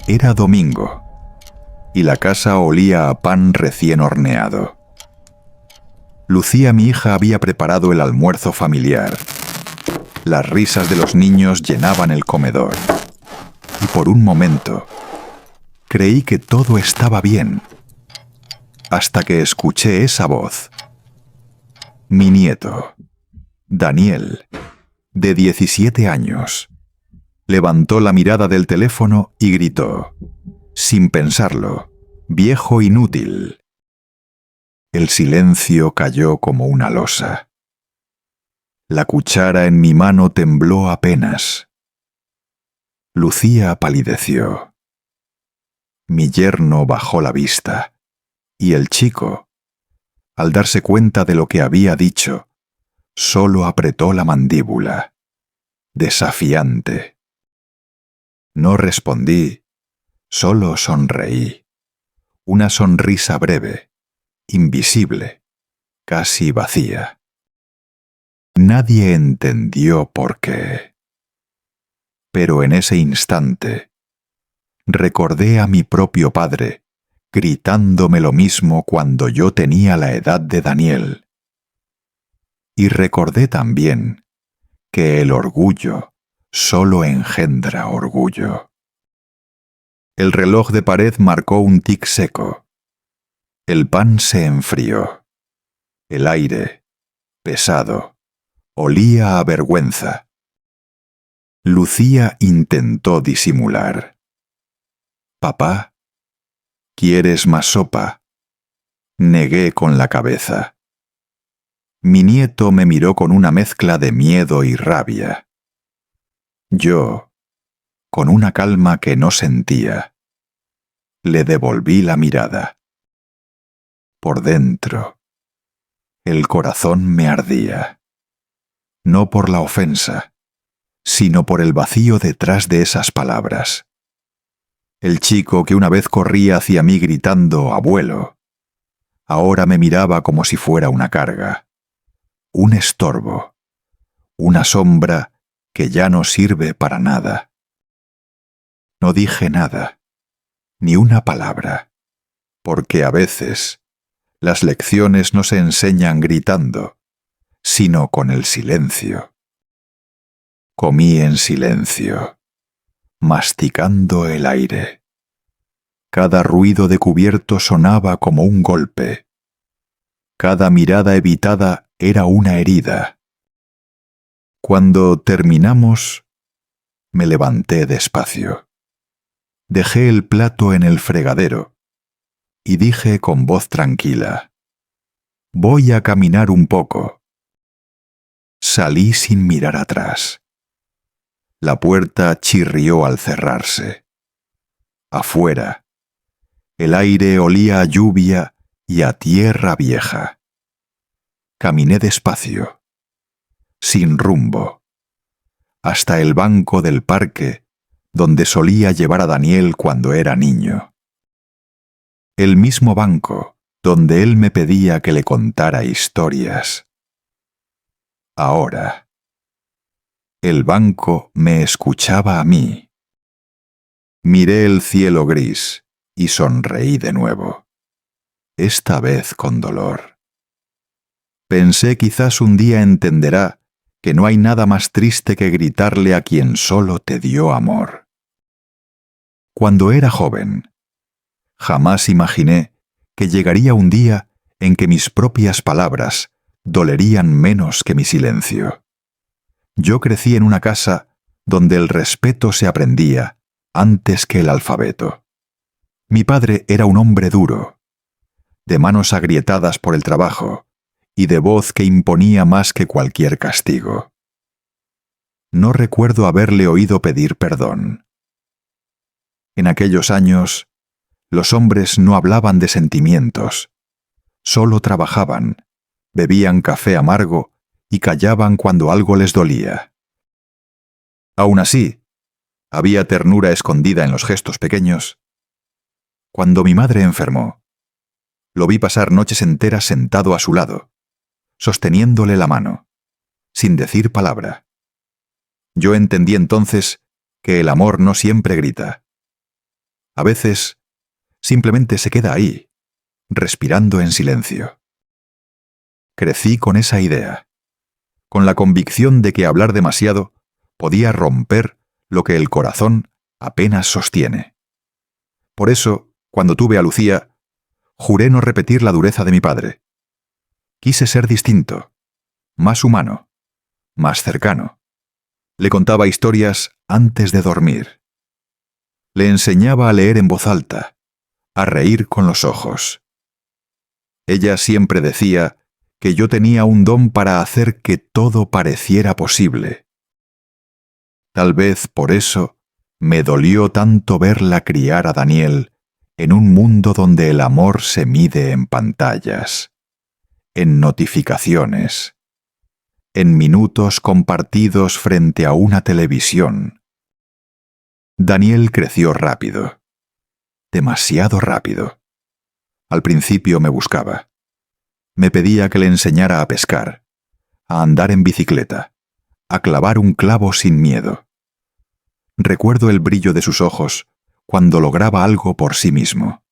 Era domingo, y la casa olía a pan recién horneado. Lucía, mi hija, había preparado el almuerzo familiar. Las risas de los niños llenaban el comedor. Y por un momento, creí que todo estaba bien, hasta que escuché esa voz. Mi nieto, Daniel, de 17 años, levantó la mirada del teléfono y gritó, sin pensarlo: «¡Viejo inútil!». El silencio cayó como una losa. La cuchara en mi mano tembló apenas. Lucía palideció. Mi yerno bajó la vista, y el chico, al darse cuenta de lo que había dicho, solo apretó la mandíbula, desafiante. No respondí, solo sonreí. Una sonrisa breve, invisible, casi vacía. Nadie entendió por qué. Pero en ese instante, recordé a mi propio padre, gritándome lo mismo cuando yo tenía la edad de Daniel. Y recordé también que el orgullo solo engendra orgullo. El reloj de pared marcó un tic seco. El pan se enfrió. El aire, pesado, olía a vergüenza. Lucía intentó disimular. «Papá, ¿quieres más sopa?». Negué con la cabeza. Mi nieto me miró con una mezcla de miedo y rabia. Yo, con una calma que no sentía, le devolví la mirada. Por dentro, el corazón me ardía. No por la ofensa, sino por el vacío detrás de esas palabras. El chico que una vez corría hacia mí gritando «abuelo», ahora me miraba como si fuera una carga, un estorbo, una sombra que ya no sirve para nada. No dije nada, ni una palabra, porque a veces las lecciones no se enseñan gritando, sino con el silencio. Comí en silencio, masticando el aire. Cada ruido de cubierto sonaba como un golpe. Cada mirada evitada era una herida. Cuando terminamos, me levanté despacio. Dejé el plato en el fregadero y dije con voz tranquila: «Voy a caminar un poco». Salí sin mirar atrás. La puerta chirrió al cerrarse. Afuera, el aire olía a lluvia y a tierra vieja. Caminé despacio, sin rumbo, hasta el banco del parque donde solía llevar a Daniel cuando era niño. El mismo banco donde él me pedía que le contara historias. Ahora, el banco me escuchaba a mí. Miré el cielo gris y sonreí de nuevo, esta vez con dolor. Pensé quizás un día entenderá que no hay nada más triste que gritarle a quien solo te dio amor. Cuando era joven, jamás imaginé que llegaría un día en que mis propias palabras dolerían menos que mi silencio. Yo crecí en una casa donde el respeto se aprendía antes que el alfabeto. Mi padre era un hombre duro, de manos agrietadas por el trabajo y de voz que imponía más que cualquier castigo. No recuerdo haberle oído pedir perdón. En aquellos años, los hombres no hablaban de sentimientos, solo trabajaban, bebían café amargo y callaban cuando algo les dolía. Aún así, había ternura escondida en los gestos pequeños. Cuando mi madre enfermó, lo vi pasar noches enteras sentado a su lado, sosteniéndole la mano, sin decir palabra. Yo entendí entonces que el amor no siempre grita. A veces, simplemente se queda ahí, respirando en silencio. Crecí con esa idea, con la convicción de que hablar demasiado podía romper lo que el corazón apenas sostiene. Por eso, cuando tuve a Lucía, juré no repetir la dureza de mi padre. Quise ser distinto, más humano, más cercano. Le contaba historias antes de dormir. Le enseñaba a leer en voz alta, a reír con los ojos. Ella siempre decía que yo tenía un don para hacer que todo pareciera posible. Tal vez por eso me dolió tanto verla criar a Daniel en un mundo donde el amor se mide en pantallas, en notificaciones, en minutos compartidos frente a una televisión. Daniel creció rápido, demasiado rápido. Al principio me buscaba. Me pedía que le enseñara a pescar, a andar en bicicleta, a clavar un clavo sin miedo. Recuerdo el brillo de sus ojos cuando lograba algo por sí mismo.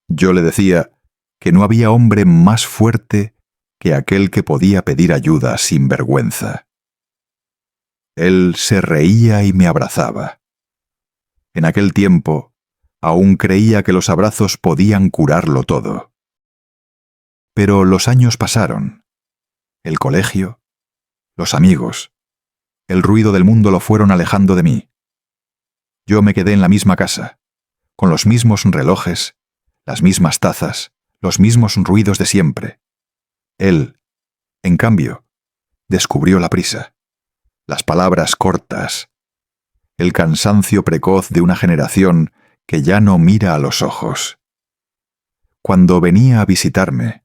Yo le decía que no había hombre más fuerte que aquel que podía pedir ayuda sin vergüenza. Él se reía y me abrazaba. En aquel tiempo, aún creía que los abrazos podían curarlo todo. Pero los años pasaron. El colegio, los amigos, el ruido del mundo lo fueron alejando de mí. Yo me quedé en la misma casa, con los mismos relojes, las mismas tazas, los mismos ruidos de siempre. Él, en cambio, descubrió la prisa, las palabras cortas, el cansancio precoz de una generación que ya no mira a los ojos. Cuando venía a visitarme,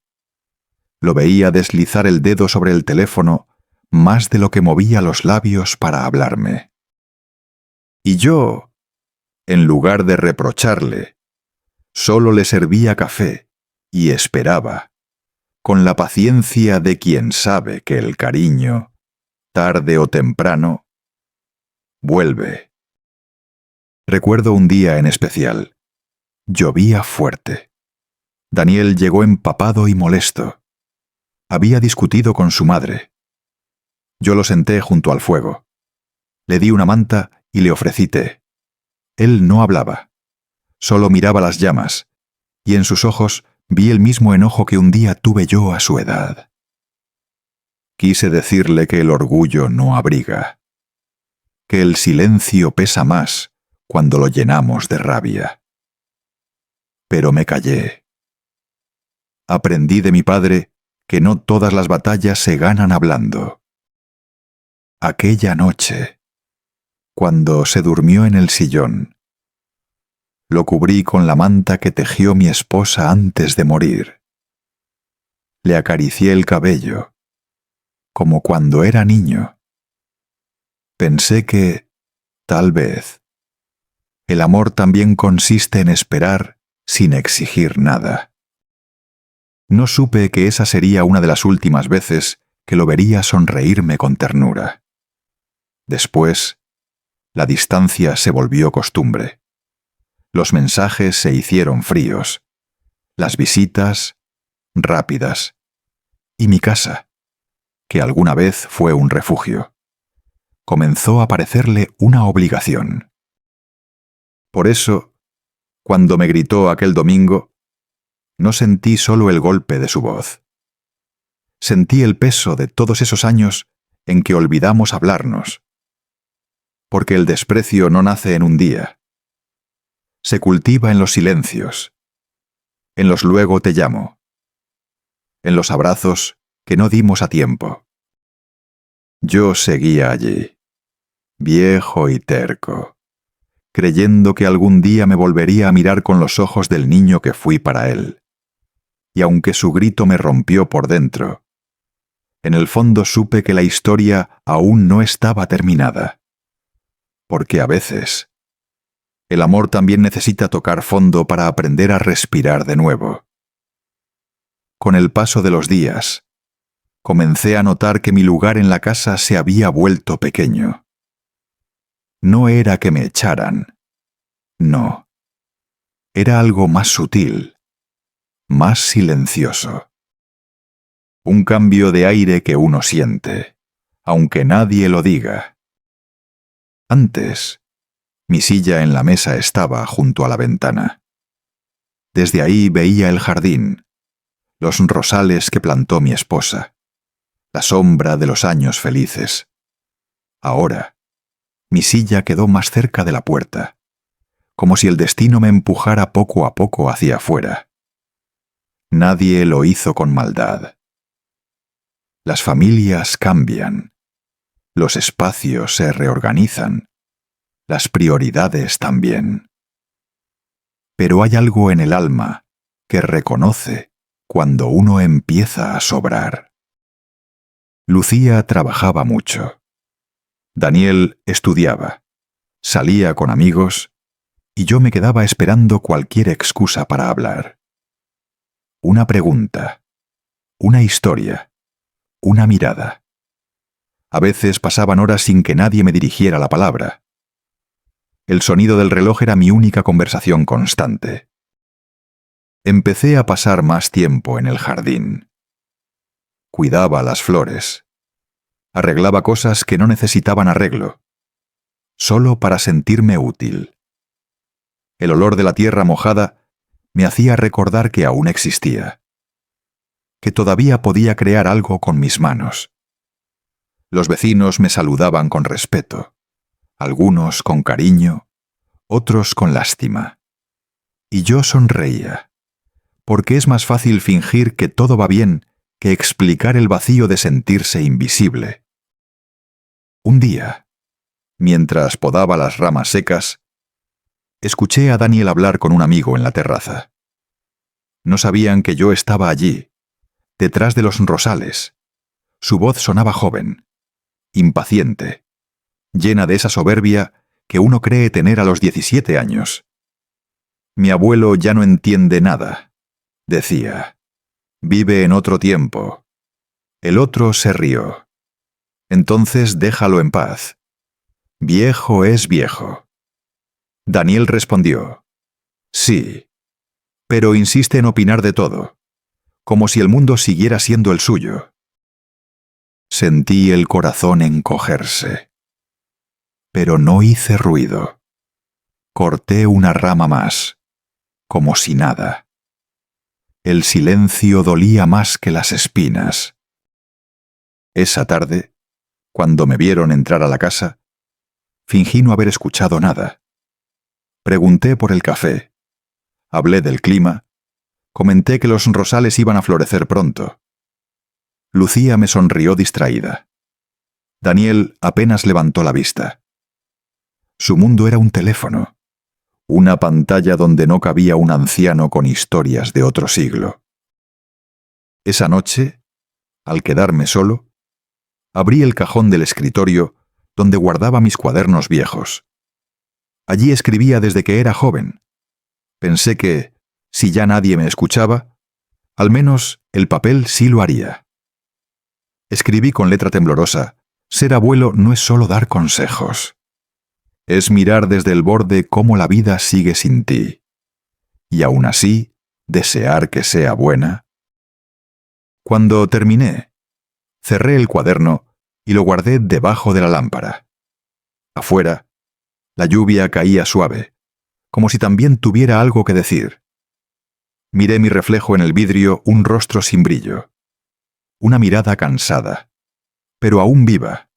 lo veía deslizar el dedo sobre el teléfono más de lo que movía los labios para hablarme. Y yo, en lugar de reprocharle, solo le servía café y esperaba, con la paciencia de quien sabe que el cariño, tarde o temprano, vuelve. Recuerdo un día en especial. Llovía fuerte. Daniel llegó empapado y molesto. Había discutido con su madre. Yo lo senté junto al fuego. Le di una manta y le ofrecí té. Él no hablaba. Solo miraba las llamas, y en sus ojos vi el mismo enojo que un día tuve yo a su edad. Quise decirle que el orgullo no abriga, que el silencio pesa más cuando lo llenamos de rabia. Pero me callé. Aprendí de mi padre que no todas las batallas se ganan hablando. Aquella noche, cuando se durmió en el sillón, lo cubrí con la manta que tejió mi esposa antes de morir. Le acaricié el cabello, como cuando era niño. Pensé que, tal vez, el amor también consiste en esperar sin exigir nada. No supe que esa sería una de las últimas veces que lo vería sonreírme con ternura. Después, la distancia se volvió costumbre. Los mensajes se hicieron fríos, las visitas rápidas, y mi casa, que alguna vez fue un refugio, comenzó a parecerle una obligación. Por eso, cuando me gritó aquel domingo, no sentí solo el golpe de su voz. Sentí el peso de todos esos años en que olvidamos hablarnos. Porque el desprecio no nace en un día. Se cultiva en los silencios, en los luego te llamo, en los abrazos que no dimos a tiempo. Yo seguía allí, viejo y terco, creyendo que algún día me volvería a mirar con los ojos del niño que fui para él. Y aunque su grito me rompió por dentro, en el fondo supe que la historia aún no estaba terminada. Porque a veces, el amor también necesita tocar fondo para aprender a respirar de nuevo. Con el paso de los días, comencé a notar que mi lugar en la casa se había vuelto pequeño. No era que me echaran. No. era algo más sutil, más silencioso. Un cambio de aire que uno siente, aunque nadie lo diga. Antes, mi silla en la mesa estaba junto a la ventana. Desde ahí veía el jardín, los rosales que plantó mi esposa, la sombra de los años felices. Ahora, mi silla quedó más cerca de la puerta, como si el destino me empujara poco a poco hacia afuera. Nadie lo hizo con maldad. Las familias cambian, los espacios se reorganizan, las prioridades también. Pero hay algo en el alma que reconoce cuando uno empieza a sobrar. Lucía trabajaba mucho. Daniel estudiaba, salía con amigos y yo me quedaba esperando cualquier excusa para hablar. Una pregunta, una historia, una mirada. A veces pasaban horas sin que nadie me dirigiera la palabra. El sonido del reloj era mi única conversación constante. Empecé a pasar más tiempo en el jardín. Cuidaba las flores. Arreglaba cosas que no necesitaban arreglo, solo para sentirme útil. El olor de la tierra mojada me hacía recordar que aún existía, que todavía podía crear algo con mis manos. Los vecinos me saludaban con respeto, algunos con cariño, otros con lástima. Y yo sonreía, porque es más fácil fingir que todo va bien que explicar el vacío de sentirse invisible. Un día, mientras podaba las ramas secas, escuché a Daniel hablar con un amigo en la terraza. No sabían que yo estaba allí, detrás de los rosales. Su voz sonaba joven, impaciente, llena de esa soberbia que uno cree tener a los 17 años. Mi abuelo ya no entiende nada, decía. Vive en otro tiempo. El otro se rió. Entonces déjalo en paz. Viejo es viejo. Daniel respondió, sí, pero insiste en opinar de todo, como si el mundo siguiera siendo el suyo. Sentí el corazón encogerse. Pero no hice ruido. Corté una rama más, como si nada. El silencio dolía más que las espinas. Esa tarde, cuando me vieron entrar a la casa, fingí no haber escuchado nada. Pregunté por el café. Hablé del clima. Comenté que los rosales iban a florecer pronto. Lucía me sonrió distraída. Daniel apenas levantó la vista. Su mundo era un teléfono, una pantalla donde no cabía un anciano con historias de otro siglo. Esa noche, al quedarme solo, abrí el cajón del escritorio donde guardaba mis cuadernos viejos. Allí escribía desde que era joven. Pensé que, si ya nadie me escuchaba, al menos el papel sí lo haría. Escribí con letra temblorosa: ser abuelo no es solo dar consejos. Es mirar desde el borde cómo la vida sigue sin ti. Y aún así, desear que sea buena. Cuando terminé, cerré el cuaderno y lo guardé debajo de la lámpara. Afuera, la lluvia caía suave, como si también tuviera algo que decir. Miré mi reflejo en el vidrio, un rostro sin brillo. Una mirada cansada, pero aún viva.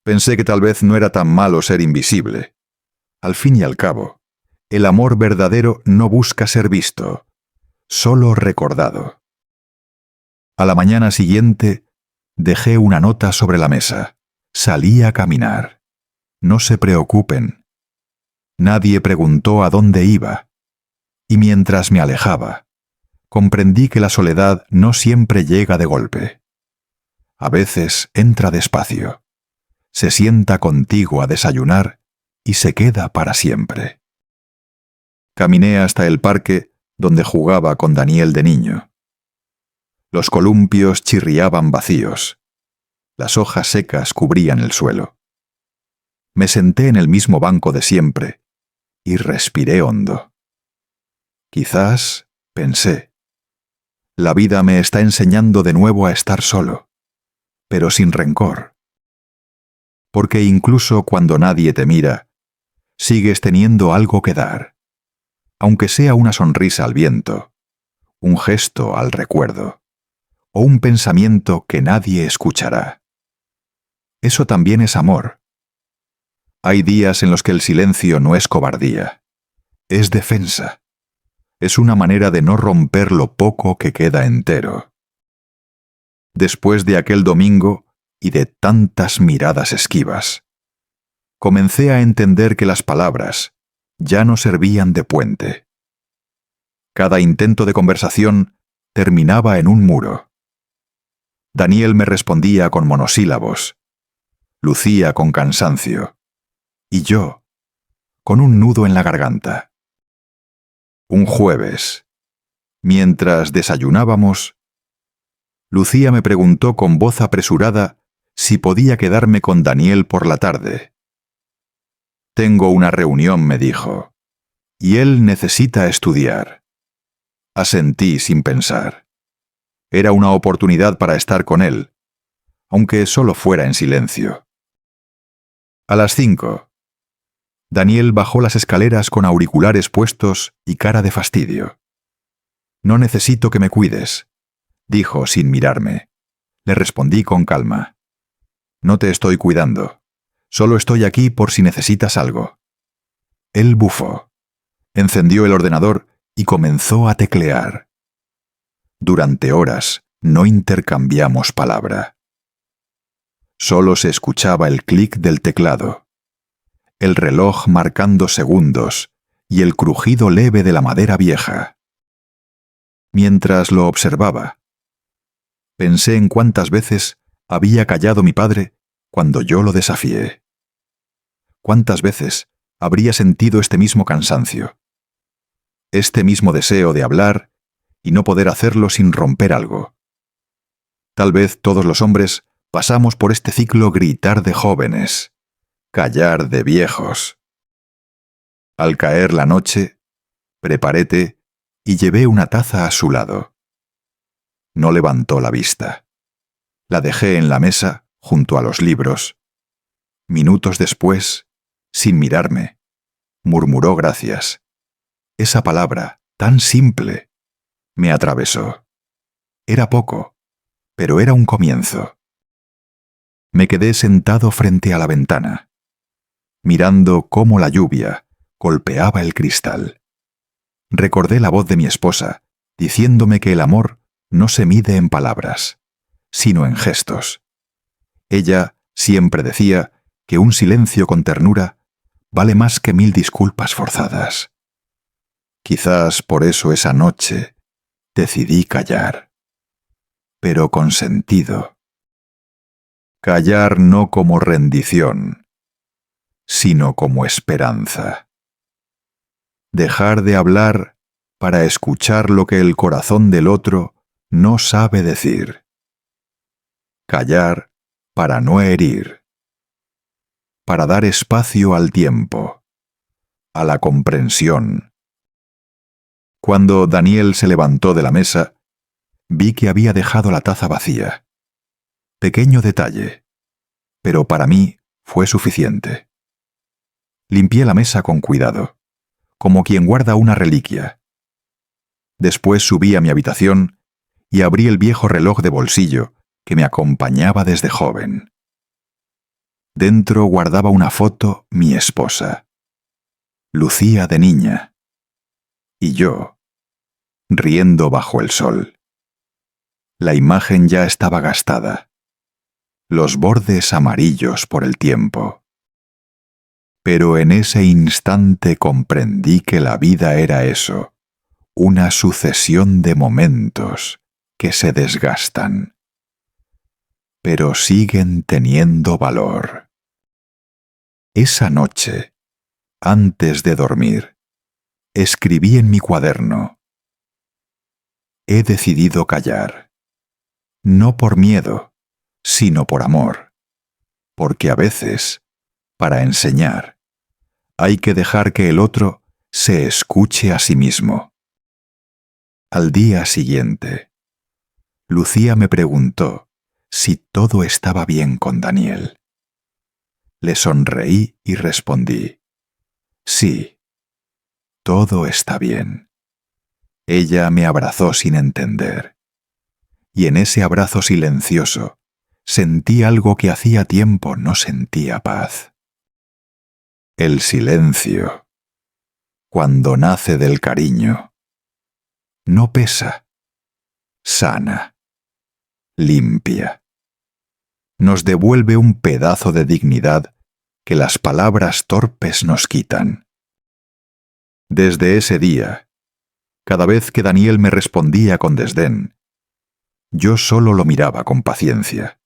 Pensé que tal vez no era tan malo ser invisible. Al fin y al cabo, el amor verdadero no busca ser visto, solo recordado. A la mañana siguiente, dejé una nota sobre la mesa. Salí a caminar. No se preocupen. Nadie preguntó a dónde iba. Y mientras me alejaba, comprendí que la soledad no siempre llega de golpe. A veces entra despacio. Se sienta contigo a desayunar y se queda para siempre. Caminé hasta el parque donde jugaba con Daniel de niño. Los columpios chirriaban vacíos. Las hojas secas cubrían el suelo. Me senté en el mismo banco de siempre y respiré hondo. Quizás, pensé, la vida me está enseñando de nuevo a estar solo, pero sin rencor. Porque incluso cuando nadie te mira, sigues teniendo algo que dar, aunque sea una sonrisa al viento, un gesto al recuerdo, o un pensamiento que nadie escuchará. Eso también es amor. Hay días en los que el silencio no es cobardía, es defensa. Es una manera de no romper lo poco que queda entero. Después de aquel domingo y de tantas miradas esquivas, comencé a entender que las palabras ya no servían de puente. Cada intento de conversación terminaba en un muro. Daniel me respondía con monosílabos, Lucía con cansancio, y yo con un nudo en la garganta. Un jueves, mientras desayunábamos, Lucía me preguntó con voz apresurada si podía quedarme con Daniel por la tarde. Tengo una reunión, me dijo, y él necesita estudiar. Asentí sin pensar. Era una oportunidad para estar con él, aunque solo fuera en silencio. A las 5, Daniel bajó las escaleras con auriculares puestos y cara de fastidio. No necesito que me cuides, dijo sin mirarme. Le respondí con calma. No te estoy cuidando. Solo estoy aquí por si necesitas algo. Él bufó. Encendió el ordenador y comenzó a teclear. Durante horas no intercambiamos palabra. Solo se escuchaba el clic del teclado, el reloj marcando segundos y el crujido leve de la madera vieja. Mientras lo observaba, pensé en cuántas veces había callado mi padre cuando yo lo desafié. Cuántas veces habría sentido este mismo cansancio, este mismo deseo de hablar y no poder hacerlo sin romper algo. Tal vez todos los hombres pasamos por este ciclo gritar de jóvenes, callar de viejos. Al caer la noche, preparé té y llevé una taza a su lado. No levantó la vista. La dejé en la mesa, junto a los libros. Minutos después, sin mirarme, murmuró gracias. Esa palabra, tan simple, me atravesó. Era poco, pero era un comienzo. Me quedé sentado frente a la ventana, mirando cómo la lluvia golpeaba el cristal. Recordé la voz de mi esposa, diciéndome que el amor no se mide en palabras, sino en gestos. Ella siempre decía que un silencio con ternura vale más que 1000 disculpas forzadas. Quizás por eso esa noche decidí callar, pero con sentido. Callar no como rendición, sino como esperanza. Dejar de hablar para escuchar lo que el corazón del otro no sabe decir. Callar para no herir. Para dar espacio al tiempo, a la comprensión. Cuando Daniel se levantó de la mesa, vi que había dejado la taza vacía. Pequeño detalle, pero para mí fue suficiente. Limpié la mesa con cuidado, como quien guarda una reliquia. Después subí a mi habitación y abrí el viejo reloj de bolsillo que me acompañaba desde joven. Dentro guardaba una foto mi esposa, Lucía de niña, y yo, riendo bajo el sol. La imagen ya estaba gastada, los bordes amarillos por el tiempo. Pero en ese instante comprendí que la vida era eso, una sucesión de momentos que se desgastan, pero siguen teniendo valor. Esa noche, antes de dormir, escribí en mi cuaderno: he decidido callar, no por miedo, sino por amor, porque a veces, para enseñar, hay que dejar que el otro se escuche a sí mismo. Al día siguiente, Lucía me preguntó si todo estaba bien con Daniel. Le sonreí y respondí: sí, todo está bien. Ella me abrazó sin entender, y en ese abrazo silencioso sentí algo que hacía tiempo no sentía: paz. El silencio, cuando nace del cariño, no pesa, sana, limpia. Nos devuelve un pedazo de dignidad que las palabras torpes nos quitan. Desde ese día, cada vez que Daniel me respondía con desdén, yo solo lo miraba con paciencia.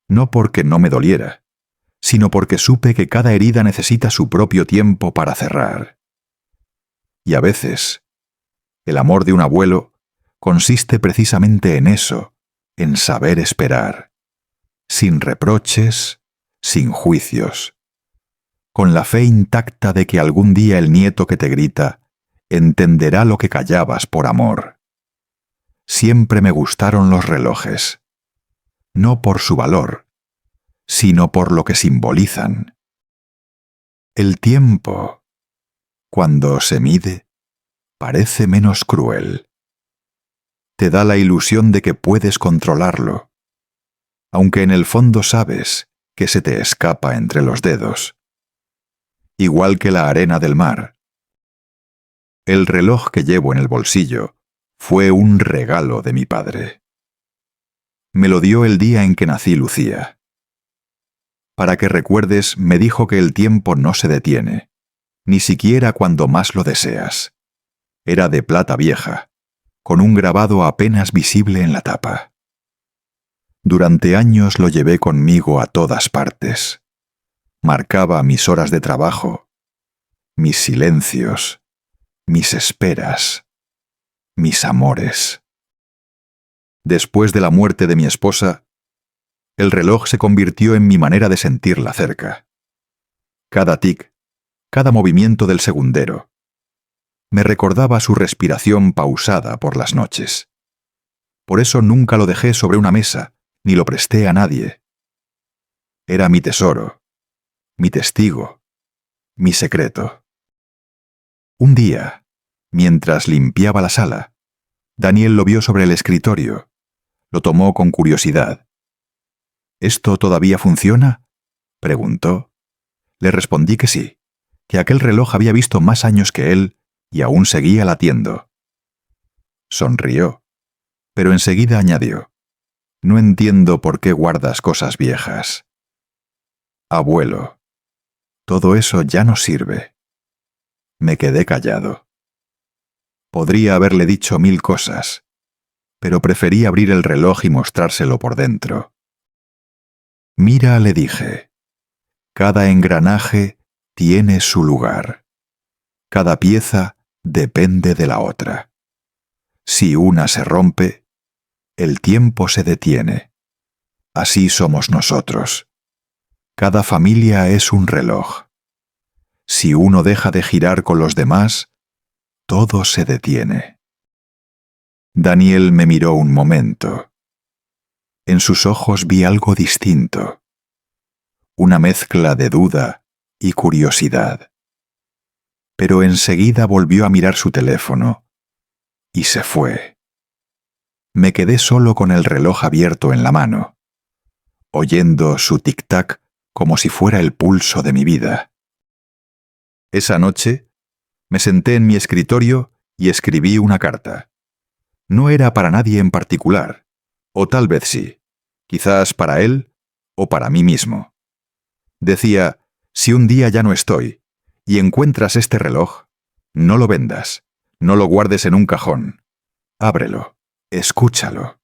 No porque no me doliera, sino porque supe que cada herida necesita su propio tiempo para cerrar. Y a veces, el amor de un abuelo consiste precisamente en eso, en saber esperar, sin reproches, sin juicios, con la fe intacta de que algún día el nieto que te grita entenderá lo que callabas por amor. Siempre me gustaron los relojes, no por su valor, sino por lo que simbolizan. El tiempo, cuando se mide, parece menos cruel. Te da la ilusión de que puedes controlarlo, aunque en el fondo sabes que se te escapa entre los dedos. Igual que la arena del mar. El reloj que llevo en el bolsillo fue un regalo de mi padre. Me lo dio el día en que nací, Lucía. Para que recuerdes, me dijo que el tiempo no se detiene, ni siquiera cuando más lo deseas. Era de plata vieja, con un grabado apenas visible en la tapa. Durante años lo llevé conmigo a todas partes. Marcaba mis horas de trabajo, mis silencios, mis esperas, mis amores. Después de la muerte de mi esposa, el reloj se convirtió en mi manera de sentirla cerca. Cada tic, cada movimiento del segundero, me recordaba su respiración pausada por las noches. Por eso nunca lo dejé sobre una mesa, ni lo presté a nadie. Era mi tesoro, mi testigo, mi secreto. Un día, mientras limpiaba la sala, Daniel lo vio sobre el escritorio. Lo tomó con curiosidad. ¿Esto todavía funciona?, preguntó. Le respondí que sí, que aquel reloj había visto más años que él y aún seguía latiendo. Sonrió, pero enseguida añadió: no entiendo por qué guardas cosas viejas. Abuelo, todo eso ya no sirve. Me quedé callado. Podría haberle dicho 1000 cosas, pero preferí abrir el reloj y mostrárselo por dentro. Mira, le dije, cada engranaje tiene su lugar. Cada pieza depende de la otra. Si una se rompe, el tiempo se detiene. Así somos nosotros. Cada familia es un reloj. Si uno deja de girar con los demás, todo se detiene. Daniel me miró un momento. En sus ojos vi algo distinto. Una mezcla de duda y curiosidad. Pero enseguida volvió a mirar su teléfono y se fue. Me quedé solo con el reloj abierto en la mano, oyendo su tic-tac como si fuera el pulso de mi vida. Esa noche, me senté en mi escritorio y escribí una carta. No era para nadie en particular, o tal vez sí, quizás para él o para mí mismo. Decía: si un día ya no estoy y encuentras este reloj, no lo vendas, no lo guardes en un cajón. Ábrelo, escúchalo,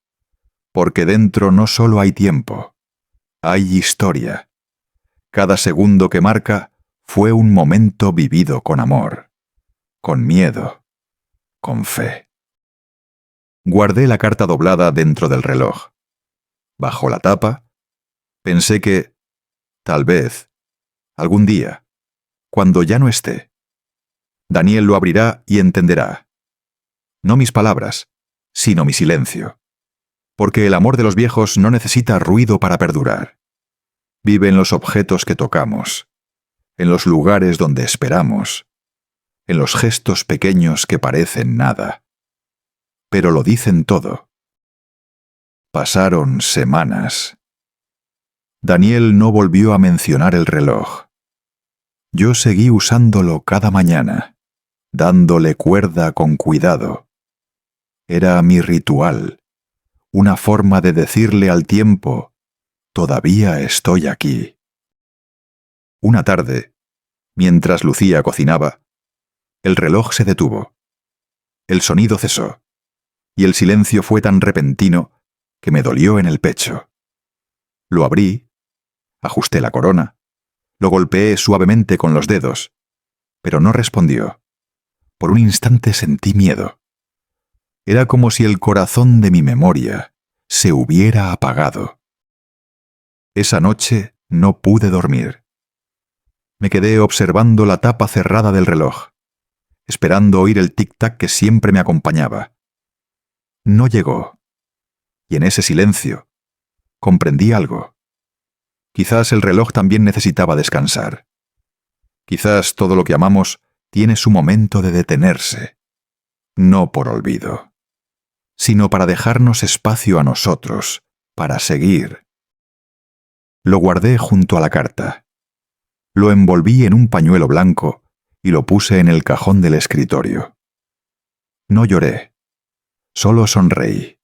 porque dentro no solo hay tiempo, hay historia. Cada segundo que marca fue un momento vivido con amor, con miedo, con fe. Guardé la carta doblada dentro del reloj. Bajo la tapa, pensé que, tal vez, algún día, cuando ya no esté, Daniel lo abrirá y entenderá. No mis palabras, sino mi silencio. Porque el amor de los viejos no necesita ruido para perdurar. Vive en los objetos que tocamos, en los lugares donde esperamos, en los gestos pequeños que parecen nada. Pero lo dicen todo. Pasaron semanas. Daniel no volvió a mencionar el reloj. Yo seguí usándolo cada mañana, dándole cuerda con cuidado. Era mi ritual, una forma de decirle al tiempo, todavía estoy aquí. Una tarde, mientras Lucía cocinaba, el reloj se detuvo. El sonido cesó, y el silencio fue tan repentino que me dolió en el pecho. Lo abrí, ajusté la corona, lo golpeé suavemente con los dedos, pero no respondió. Por un instante sentí miedo. Era como si el corazón de mi memoria se hubiera apagado. Esa noche no pude dormir. Me quedé observando la tapa cerrada del reloj, esperando oír el tic-tac que siempre me acompañaba. No llegó, y en ese silencio comprendí algo. Quizás el reloj también necesitaba descansar. Quizás todo lo que amamos tiene su momento de detenerse, no por olvido, sino para dejarnos espacio a nosotros, para seguir. Lo guardé junto a la carta. Lo envolví en un pañuelo blanco y lo puse en el cajón del escritorio. No lloré, solo sonreí,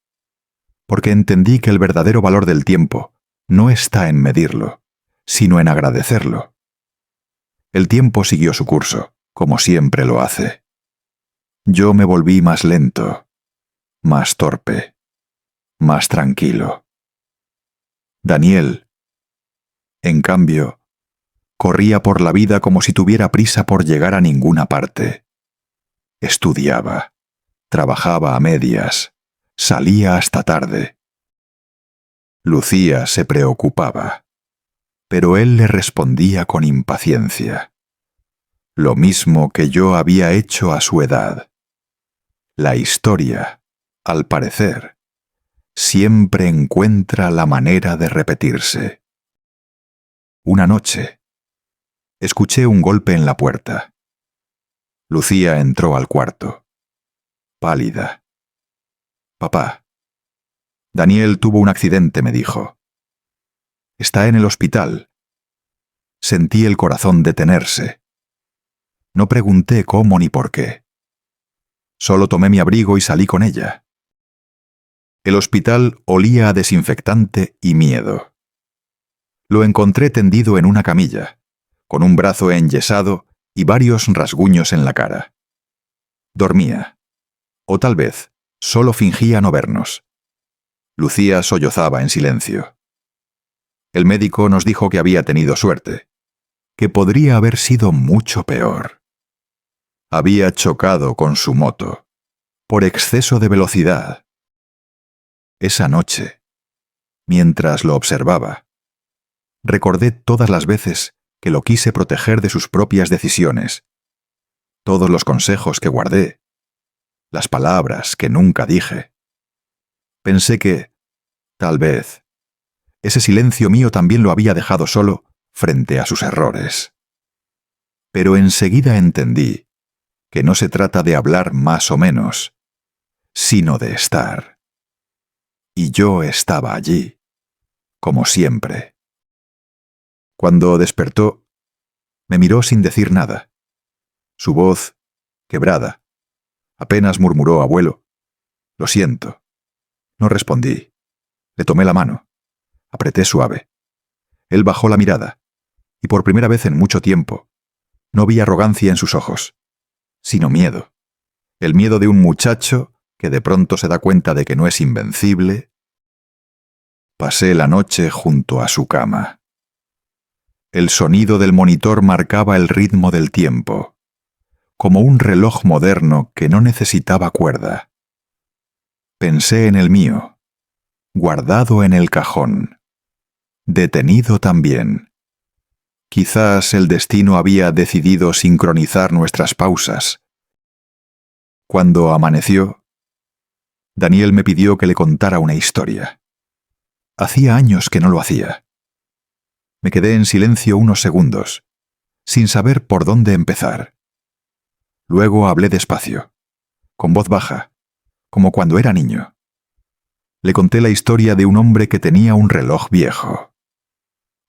porque entendí que el verdadero valor del tiempo no está en medirlo, sino en agradecerlo. El tiempo siguió su curso, como siempre lo hace. Yo me volví más lento, más torpe, más tranquilo. Daniel, en cambio, corría por la vida como si tuviera prisa por llegar a ninguna parte. Estudiaba, trabajaba a medias, salía hasta tarde. Lucía se preocupaba, pero él le respondía con impaciencia. Lo mismo que yo había hecho a su edad. La historia, al parecer, siempre encuentra la manera de repetirse. Una noche, escuché un golpe en la puerta. Lucía entró al cuarto, pálida. «Papá, Daniel tuvo un accidente», me dijo. «Está en el hospital». Sentí el corazón detenerse. No pregunté cómo ni por qué. Solo tomé mi abrigo y salí con ella. El hospital olía a desinfectante y miedo. Lo encontré tendido en una camilla, con un brazo enyesado y varios rasguños en la cara. Dormía, o tal vez solo fingía no vernos. Lucía sollozaba en silencio. El médico nos dijo que había tenido suerte, que podría haber sido mucho peor. Había chocado con su moto, por exceso de velocidad. Esa noche, mientras lo observaba, recordé todas las veces que lo quise proteger de sus propias decisiones, todos los consejos que guardé, las palabras que nunca dije. Pensé que, tal vez, ese silencio mío también lo había dejado solo frente a sus errores. Pero enseguida entendí que no se trata de hablar más o menos, sino de estar. Y yo estaba allí, como siempre. Cuando despertó, me miró sin decir nada. Su voz, quebrada, apenas murmuró: «Abuelo, lo siento». No respondí. Le tomé la mano. Apreté suave. Él bajó la mirada, y por primera vez en mucho tiempo, no vi arrogancia en sus ojos, sino miedo. El miedo de un muchacho que de pronto se da cuenta de que no es invencible. Pasé la noche junto a su cama. El sonido del monitor marcaba el ritmo del tiempo, como un reloj moderno que no necesitaba cuerda. Pensé en el mío, guardado en el cajón, detenido también. Quizás el destino había decidido sincronizar nuestras pausas. Cuando amaneció, Daniel me pidió que le contara una historia. Hacía años que no lo hacía. Me quedé en silencio unos segundos, sin saber por dónde empezar. Luego hablé despacio, con voz baja, como cuando era niño. Le conté la historia de un hombre que tenía un reloj viejo.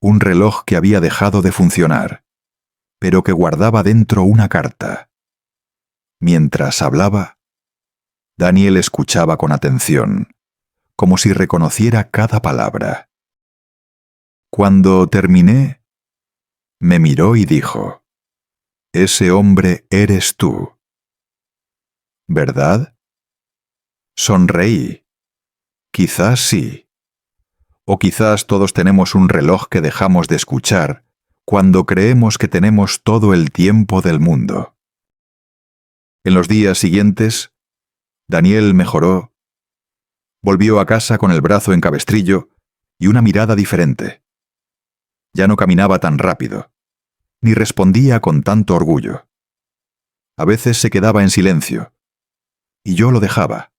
Un reloj que había dejado de funcionar, pero que guardaba dentro una carta. Mientras hablaba, Daniel escuchaba con atención, como si reconociera cada palabra. Cuando terminé, me miró y dijo: «Ese hombre eres tú, ¿verdad?» Sonreí. Quizás sí. O quizás todos tenemos un reloj que dejamos de escuchar cuando creemos que tenemos todo el tiempo del mundo. En los días siguientes, Daniel mejoró. Volvió a casa con el brazo en cabestrillo y una mirada diferente. Ya no caminaba tan rápido, ni respondía con tanto orgullo. A veces se quedaba en silencio, y yo lo dejaba.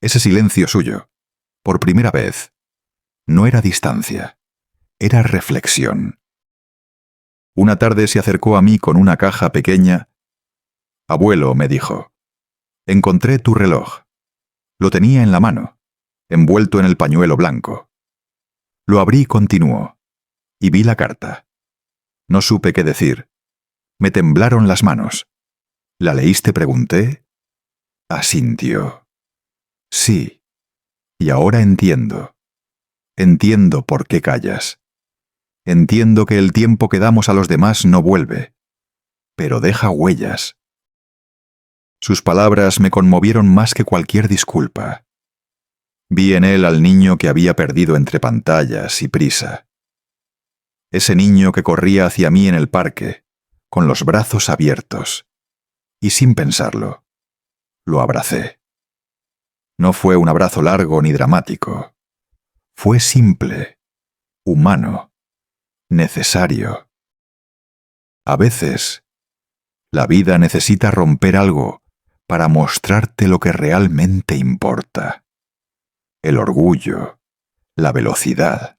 Ese silencio suyo, por primera vez, no era distancia, era reflexión. Una tarde se acercó a mí con una caja pequeña. «Abuelo», me dijo, «encontré tu reloj». Lo tenía en la mano, envuelto en el pañuelo blanco. Lo abrí y continuó, y vi la carta. No supe qué decir. Me temblaron las manos. «¿La leíste?», pregunté. Asintió. «Sí. Y ahora entiendo. Entiendo por qué callas. Entiendo que el tiempo que damos a los demás no vuelve, pero deja huellas». Sus palabras me conmovieron más que cualquier disculpa. Vi en él al niño que había perdido entre pantallas y prisa. Ese niño que corría hacia mí en el parque, con los brazos abiertos, y sin pensarlo, lo abracé. No fue un abrazo largo ni dramático. Fue simple, humano, necesario. A veces, la vida necesita romper algo para mostrarte lo que realmente importa. El orgullo, la velocidad,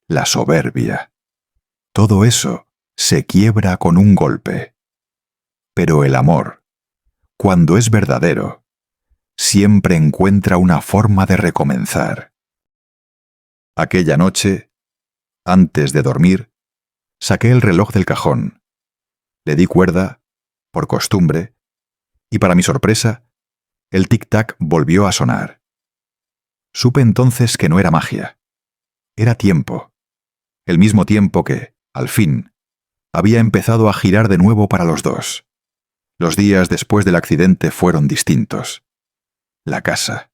la soberbia. Todo eso se quiebra con un golpe. Pero el amor, cuando es verdadero, siempre encuentra una forma de recomenzar. Aquella noche, antes de dormir, saqué el reloj del cajón. Le di cuerda, por costumbre, y para mi sorpresa, el tic-tac volvió a sonar. Supe entonces que no era magia. Era tiempo. El mismo tiempo que, al fin, había empezado a girar de nuevo para los dos. Los días después del accidente fueron distintos. La casa,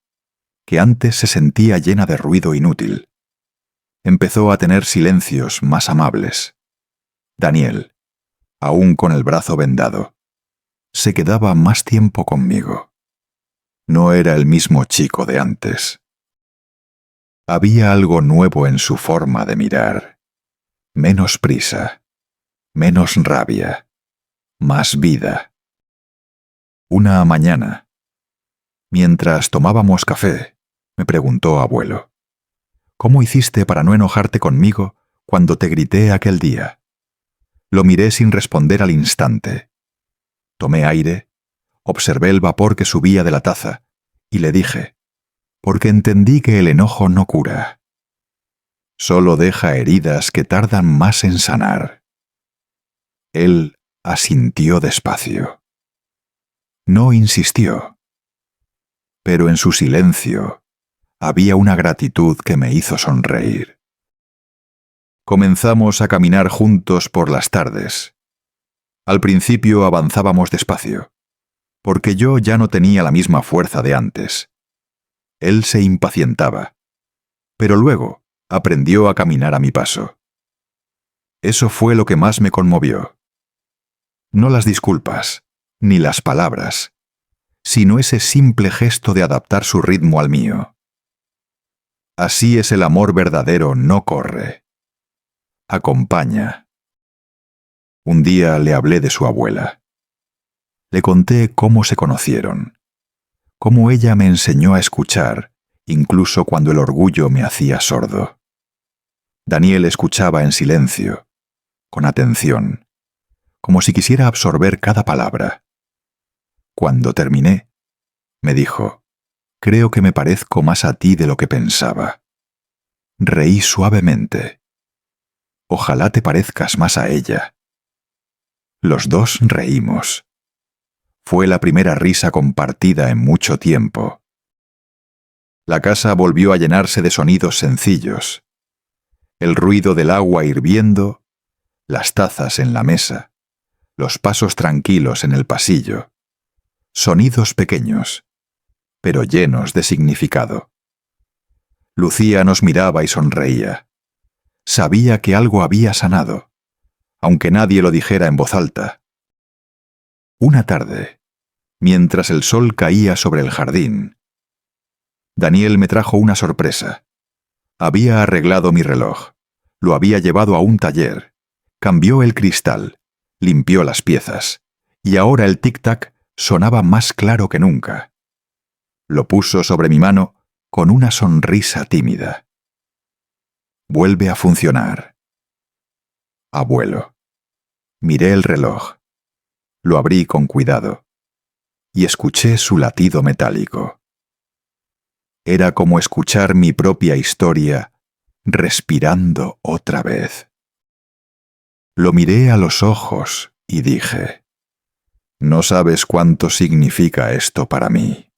que antes se sentía llena de ruido inútil, empezó a tener silencios más amables. Daniel, aún con el brazo vendado, se quedaba más tiempo conmigo. No era el mismo chico de antes. Había algo nuevo en su forma de mirar. Menos prisa, menos rabia, más vida. Una mañana, mientras tomábamos café, me preguntó abuelo: «¿Cómo hiciste para no enojarte conmigo cuando te grité aquel día?» Lo miré sin responder al instante. Tomé aire, observé el vapor que subía de la taza y le dije: «Porque entendí que el enojo no cura. Solo deja heridas que tardan más en sanar». Él asintió despacio. No insistió, pero en su silencio había una gratitud que me hizo sonreír. Comenzamos a caminar juntos por las tardes. Al principio avanzábamos despacio, porque yo ya no tenía la misma fuerza de antes. Él se impacientaba, pero luego aprendió a caminar a mi paso. Eso fue lo que más me conmovió. No las disculpas, ni las palabras, sino ese simple gesto de adaptar su ritmo al mío. Así es el amor verdadero, no corre. Acompaña. Un día le hablé de su abuela. Le conté cómo se conocieron, cómo ella me enseñó a escuchar, incluso cuando el orgullo me hacía sordo. Daniel escuchaba en silencio, con atención, como si quisiera absorber cada palabra. Cuando terminé, me dijo: «Creo que me parezco más a ti de lo que pensaba». Reí suavemente. «Ojalá te parezcas más a ella». Los dos reímos. Fue la primera risa compartida en mucho tiempo. La casa volvió a llenarse de sonidos sencillos. El ruido del agua hirviendo, las tazas en la mesa, los pasos tranquilos en el pasillo. Sonidos pequeños, pero llenos de significado. Lucía nos miraba y sonreía. Sabía que algo había sanado, aunque nadie lo dijera en voz alta. Una tarde, mientras el sol caía sobre el jardín, Daniel me trajo una sorpresa. Había arreglado mi reloj, lo había llevado a un taller, cambió el cristal, limpió las piezas, y ahora el tic-tac sonaba más claro que nunca. Lo puso sobre mi mano con una sonrisa tímida. «Vuelve a funcionar». «Abuelo». Miré el reloj. Lo abrí con cuidado y escuché su latido metálico. Era como escuchar mi propia historia respirando otra vez. Lo miré a los ojos y dije: «No sabes cuánto significa esto para mí».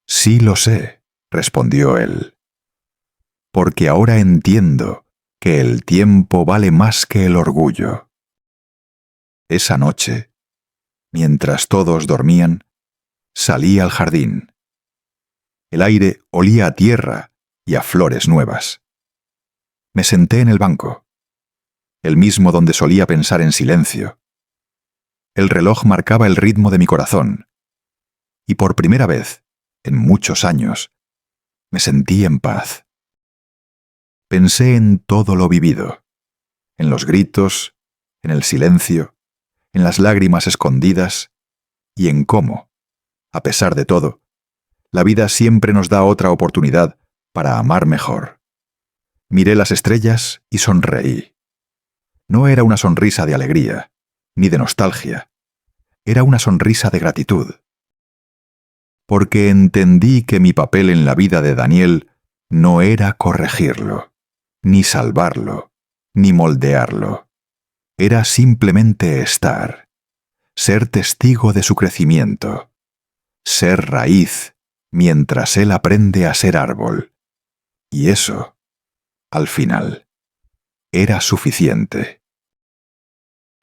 «Sí lo sé», respondió él, «porque ahora entiendo que el tiempo vale más que el orgullo». Esa noche, mientras todos dormían, salí al jardín. El aire olía a tierra y a flores nuevas. Me senté en el banco, el mismo donde solía pensar en silencio. El reloj marcaba el ritmo de mi corazón, y por primera vez, en muchos años, me sentí en paz. Pensé en todo lo vivido, en los gritos, en el silencio, en las lágrimas escondidas, y en cómo, a pesar de todo, la vida siempre nos da otra oportunidad para amar mejor. Miré las estrellas y sonreí. No era una sonrisa de alegría, ni de nostalgia. Era una sonrisa de gratitud. Porque entendí que mi papel en la vida de Daniel no era corregirlo, ni salvarlo, ni moldearlo. Era simplemente estar, ser testigo de su crecimiento, ser raíz mientras él aprende a ser árbol. Y eso, al final, era suficiente.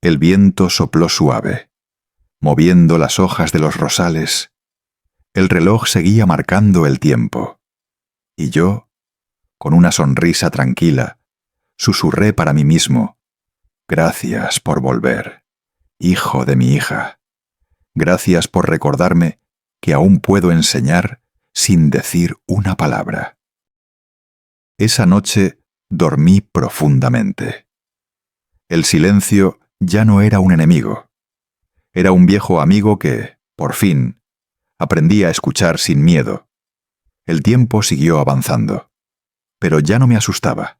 El viento sopló suave, moviendo las hojas de los rosales. El reloj seguía marcando el tiempo. Y yo, con una sonrisa tranquila, susurré para mí mismo: «Gracias por volver, hijo de mi hija. Gracias por recordarme que aún puedo enseñar sin decir una palabra». Esa noche dormí profundamente. El silencio ya no era un enemigo. Era un viejo amigo que, por fin, aprendí a escuchar sin miedo. El tiempo siguió avanzando, pero ya no me asustaba.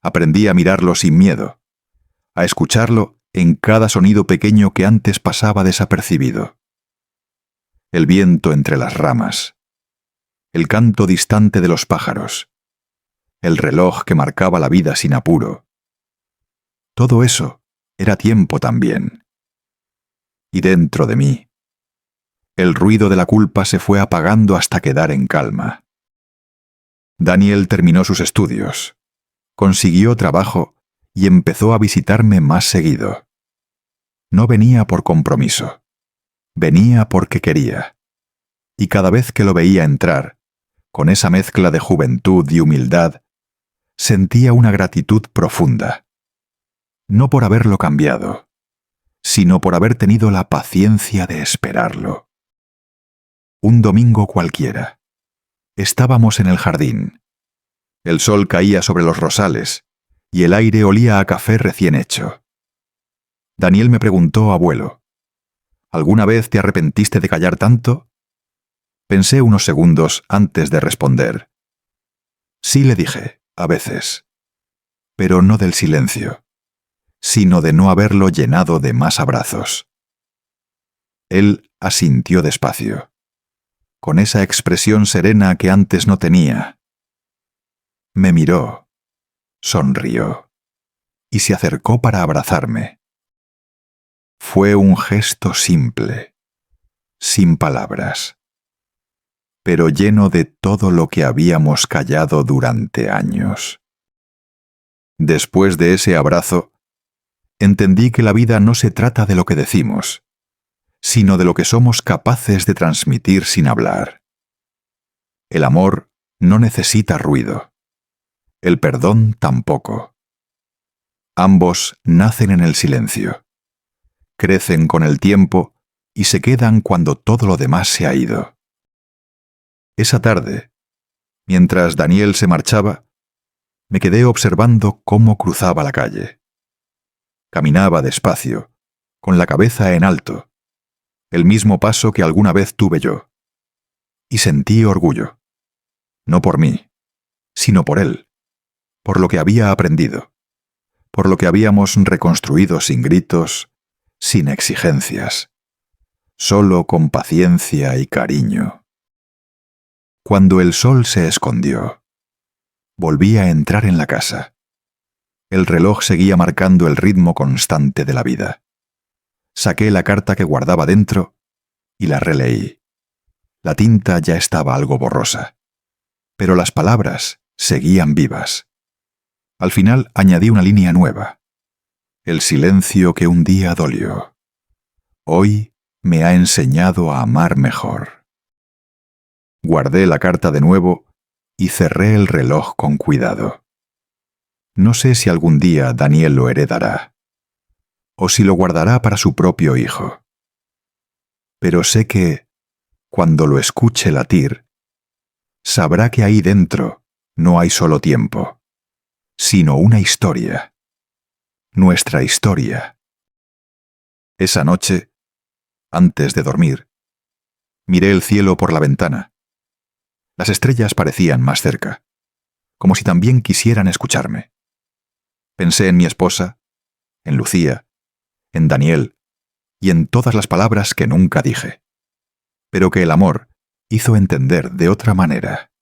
Aprendí a mirarlo sin miedo, a escucharlo en cada sonido pequeño que antes pasaba desapercibido. El viento entre las ramas, el canto distante de los pájaros, el reloj que marcaba la vida sin apuro. Todo eso era tiempo también. Y dentro de mí, el ruido de la culpa se fue apagando hasta quedar en calma. Daniel terminó sus estudios, consiguió trabajo y empezó a visitarme más seguido. No venía por compromiso, venía porque quería. Y cada vez que lo veía entrar, con esa mezcla de juventud y humildad, sentía una gratitud profunda. No por haberlo cambiado, sino por haber tenido la paciencia de esperarlo. Un domingo cualquiera. Estábamos en el jardín. El sol caía sobre los rosales y el aire olía a café recién hecho. Daniel me preguntó: «Abuelo, ¿alguna vez te arrepentiste de callar tanto?» Pensé unos segundos antes de responder. Sí, le dije, a veces. Pero no del silencio, sino de no haberlo llenado de más abrazos. Él asintió despacio, con esa expresión serena que antes no tenía. Me miró, sonrió, y se acercó para abrazarme. Fue un gesto simple, sin palabras, pero lleno de todo lo que habíamos callado durante años. Después de ese abrazo, entendí que la vida no se trata de lo que decimos, sino de lo que somos capaces de transmitir sin hablar. El amor no necesita ruido. El perdón tampoco. Ambos nacen en el silencio, crecen con el tiempo y se quedan cuando todo lo demás se ha ido. Esa tarde, mientras Daniel se marchaba, me quedé observando cómo cruzaba la calle. Caminaba despacio, con la cabeza en alto, el mismo paso que alguna vez tuve yo. Y sentí orgullo, no por mí, sino por él, por lo que había aprendido, por lo que habíamos reconstruido sin gritos, sin exigencias, solo con paciencia y cariño. Cuando el sol se escondió, volví a entrar en la casa. El reloj seguía marcando el ritmo constante de la vida. Saqué la carta que guardaba dentro y la releí. La tinta ya estaba algo borrosa, pero las palabras seguían vivas. Al final añadí una línea nueva. El silencio que un día dolió, hoy me ha enseñado a amar mejor. Guardé la carta de nuevo y cerré el reloj con cuidado. No sé si algún día Daniel lo heredará, o si lo guardará para su propio hijo. Pero sé que, cuando lo escuche latir, sabrá que ahí dentro no hay solo tiempo, sino una historia. Nuestra historia. Esa noche, antes de dormir, miré el cielo por la ventana. Las estrellas parecían más cerca, como si también quisieran escucharme. Pensé en mi esposa, en Lucía, en Daniel y en todas las palabras que nunca dije, pero que el amor hizo entender de otra manera,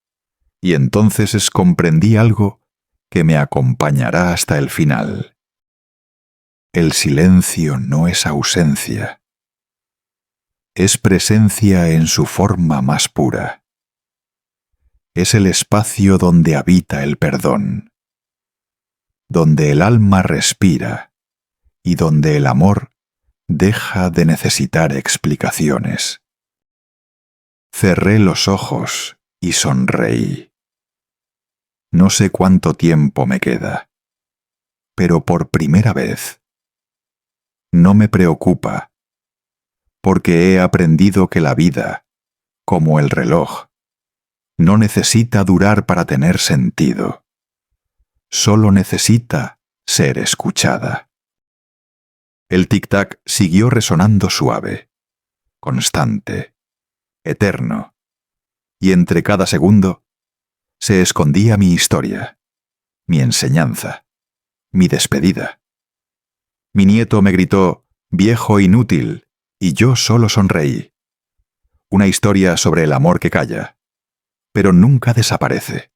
y entonces comprendí algo que me acompañará hasta el final. El silencio no es ausencia, es presencia en su forma más pura. Es el espacio donde habita el perdón, donde el alma respira y donde el amor deja de necesitar explicaciones. Cerré los ojos y sonreí. No sé cuánto tiempo me queda, pero por primera vez no me preocupa, porque he aprendido que la vida, como el reloj, no necesita durar para tener sentido. Solo necesita ser escuchada. El tic-tac siguió resonando suave, constante, eterno, y entre cada segundo se escondía mi historia, mi enseñanza, mi despedida. Mi nieto me gritó, «Viejo inútil», y yo solo sonreí. Una historia sobre el amor que calla, pero nunca desaparece.